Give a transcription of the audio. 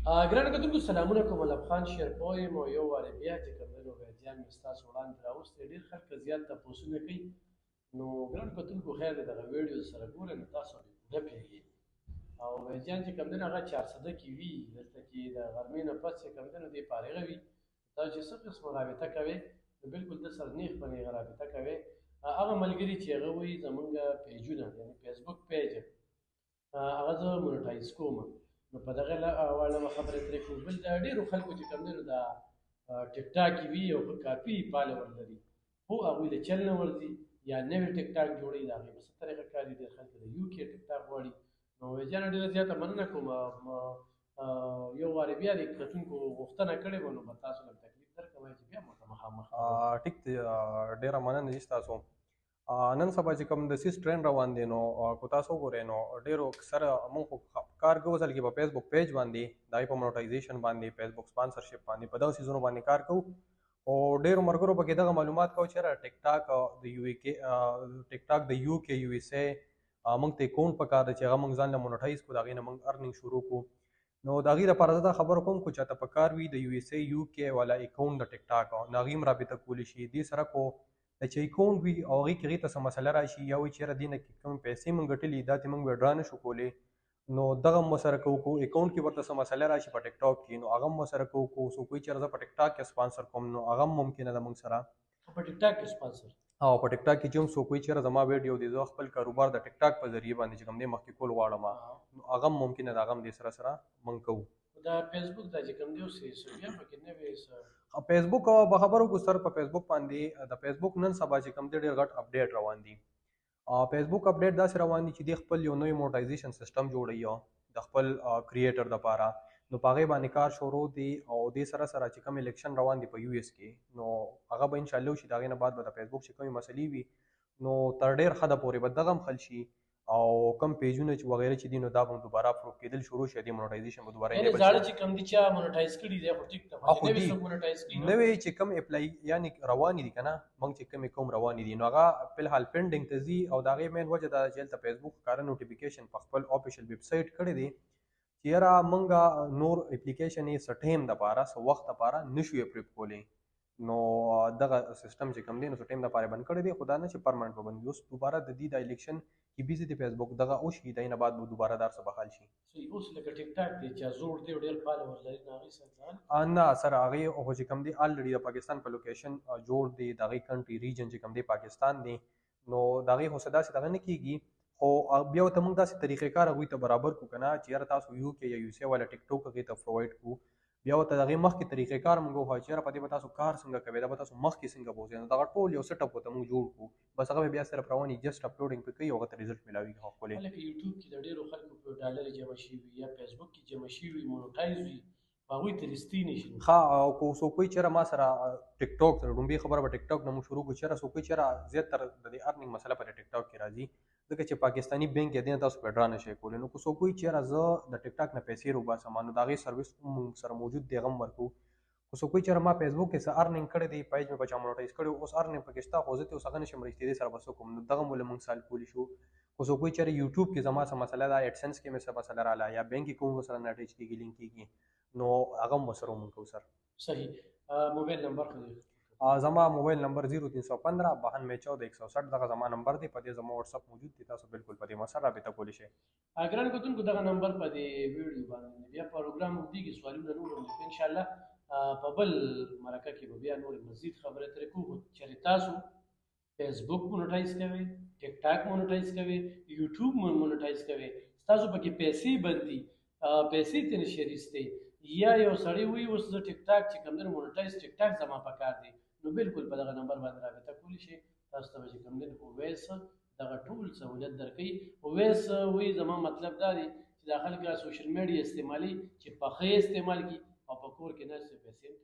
ګرانو کتونکو سلامونه کوم. ملک خان شیرپوی یم او یو وارې بیا چې کوم دی نو ویډیوان مې ستاسو وړاندې راوستی. ډېر خلک زیات تپوسونه کوي. نو ګرانو کتونکو خیر دی دغه ویډیو سره ګورئ نو تاسو به پوره پوهېږئ. او ویډیوان چې کوم دی نو هغه 400 کې وي. دلته کې د غرمې نه پس چې کوم دی نو دې فارغه وي. تاسو چې څه قسمه رابطه کوئ نو بلکل ده سره نیغ په نیغه رابطه کوئ. هغه ملګري چې هغه وایي زمونږ پیجونه یعنې فیسبوک پیج هغه زه مونیټایز کوم نو په دغه اړه به خبرې ترې کوو. بل د ډېرو خلکو چې کوم دی نو دا ټیک ټاک یې وي او کافي فالوور لري خو هغوی د چل نه ورځي یا نوې ټیک ټاک جوړوي د هغې په څه طریقه کار دي. ډېر خلک د یو کې ټیک ټاک غواړي. نو ویجانه ډېره زیاته مننه کوم. یو وارې بیا د کتونکو غوښتنه کړې وه نو به تاسو لږ تکلیف درکوم چې بیا مو ته مخامخ ټیک دی. ډېره مننه دي ستاسو. نن سبا چې کوم د سیس ټرینډ روان دی نو که تاسو وګورئ نو ډېرو اکثره مونږ خو کار کوو اصل کې په فیسبوک پیج باندې د هغې په مونیټایزیشن باندې فیسبوک سپانسرشپ باندې په دغه څیزونو باندې کار کوو او ډېرو ملګرو پکې دغه معلومات کوو چې یاره ټیک ټاک د یو کې یو ایس ای مونږ ته اکاونټ پکار دی چې هغه مونږ ځان له مونیټایز کړو د هغې نه مونږ ارننګ شروع کړو. نو د هغې دپاره زه دا خبره کوم که چاته پکار وي د یو ایس ای یو کې والا اکاونټ د ټیک ټاک نو هغې هم رابطه کولی شي. دې سره کو چې اکاونټ وي او هغې کې هغې ته څه مسله راشي یا وایي چې یاره دې نه کومې پیسې مونږ ګټلي دا ترې مونږ ویډرا نه شو کولی نو دغه هم ورسره کوو. کو اکاونټ کې ورته څه مسله راشي په ټیک ټاک کې نو هغه هم ورسره کوو. کو څوک وایي چې یاره زه په ټیک ټاک کې سپانسر کوم نو هغه هم ممکنه ده مونږ سره په ټیک ټاک کې سپانسر او په ټیک ټاک کې چې هم څوک وایي چې یاره زما ویډیو دی زه خپل کاروبار د ټیک ټاک په ذریعې باندې چې کوم دی مخکې کول غواړم نو هغه هم ممکنه ده هغه هم دې سره مونږ کوو. دا فیسبوک دا چې کوم دی اوس بیا پکې نوې فیسبوک به خبرو کو سر په فیسبوک باندې د فیسبوک نن سبا چې کوم دی ډېر غټ اپډیټ روان دي. فیسبوک اپډیټ داسې روان دي چې دی خپل یو نوی مونیټایزیشن سیسټم جوړوي د خپل کریټر دپاره نو په هغې باندې کار شروع دی او دې سره چې کوم الیکشن روان دي په یو ایس کې نو هغه به انشاءالله وشي. د هغې نه بعد به د فیسبوک چې کومې مسلې وي نو تر ډېر حده پورې به دغه هم حل شي او کم پیجونه چې وغیره چې دي نو دا به دوباره اپروف کېدل شروع شي. دې مونیټایزیشن به دوباره یعنې زاړه چې کوم دي چا مونیټایز کړي دي خو ټیک ده نوې څوک مونیټایز کړي نوې چې کوم اپلای یعنې روانې دي که نه موږ چې کومې کوم روانې دي نو هغه فلحال پینډینګ ته ځي او د هغې مین وجه دا چې هلته فیسبوک ښکاره نوټیفیکیشن په خپل آفیشل ویب سایټ کړی دی چې یاره موږ نور اپلیکیشن یې څه ټایم دپاره څه وخت دپاره نشو اپروف کولی نو دغه سیسټم چې کوم دی نو څه ټایم دپاره بند کړی دی خو دا نه چې پرمنټ به بند وي. اوس دوباره د دې د الیکشن کې بیزي د فیسبوک دغه وشي د نه بعد به دوباره دا څه بحال شي. اوس لکه ټیک ټاک دی چې زوړ دی او ډېر فالوور لري نو هغې سره نه سر هغې خو چې کوم دی الریډي د پاکستان په لوکیشن جوړ دی د هغې کنټري ریجن چې کوم دی پاکستان دی نو د هغې خو څه داسې دغه نه کېږي خو بیا ورته موږ داسې طریقې کار هغوی ته برابر کړو که نه چې یاره تاسو یو کې یا یو سی والا ټیک ټاک هغې ته پرووایډ کړو بیا ورته د هغې مخکې طریقې کار موږ وښایو چې یاره په دې به تاسو کار څنګه کوئ دا به تاسو مخکې څنګه بوځئ نو دغه ټول یو سیټ اپ ورته موږ جوړ کړو بس هغه به بیا صرف روان وي جسټ اپلوډینګ پرې کوي او هغه ته ریزلټ میلاویږي ښکلې. لکه یوټیوب کې د ډېرو خلکو په ډالر جمع شوي وي یا فیسبوک کې جمع شوي وي مونیټایز وي هغوی ته رستی نه شي. ښه او که څوک وایي چې یاره ما سره ټیک ټاک سره لومبۍ خبره به ټیک ټاک نه مو شروع کړو چې یاره څوک وایي چې یاره زیاتره د دې ارننګ مسله په ټیک ټاک کې راځي ځکه چې پاکستاني بینک یې دې نه تاسو ویډرا نه شئ کولی. نو که څوک وایي چې یاره زه د ټیک ټاک نه پیسې روباسم نو د هغې سروس هم سره موجود دی هغه هم ورکوو. که څوک وایي چې یاره ما فیسبوک کې څه ارننګ کړی دی پیج مې په چا مونیټایز کړی اوس ارننګ پکې شته خو زه ترې اوس هغه نشم رسېدی سره به څه کوم نو دغه مو له موږ سالو کولی شو. که څوک وایي چې یاره یوټیوب کې زما څه مسله ده ایډسنس کې مې څه مسله راغله یا بینک اکاونټ ورسره نه اټیچ کېږي لینک کېږي نو هغه هم ورسره موږ کوو سر. صحیح. موبایل نمبر خو زما موبایل نمبر 0315 9214 دغه زما نمبر دی په دې زما واتساپ موجود دی تاسو بالکل په دې ما سره رابطه کولی شئ. ګرانو کتونکو دغه نمبر په دې ویډیو باندې بیا پروګرام اوږدېږي سوالونه نور هم ان شاء الله په بل مرکه کې به بیا نور مزید خبرې ترې کوو. چېرې تاسو فیسبوک مونیټایز کوئ ټیک ټاک مونیټایز کوئ یوټیوب مونیټایز کوئ ستاسو پکې پیسې بندي پیسې ترې نشئ رستی یا یو سړی وایي اوس زه ټیک ټاک چې کوم دی مونیټایز ټیک ټاک زما پکار دی نو بالکل په دغه نمبر باندې رابطه کولی شئ. تاسو ته به چې کوم دی اویس دغه ټول سهولیت درکوي. اویس وایي زما مطلب دا دی چې دا خلک سوشل میډیا استعمالي چې په ښه استعمال کړي او په کور کې ناست پیسې هم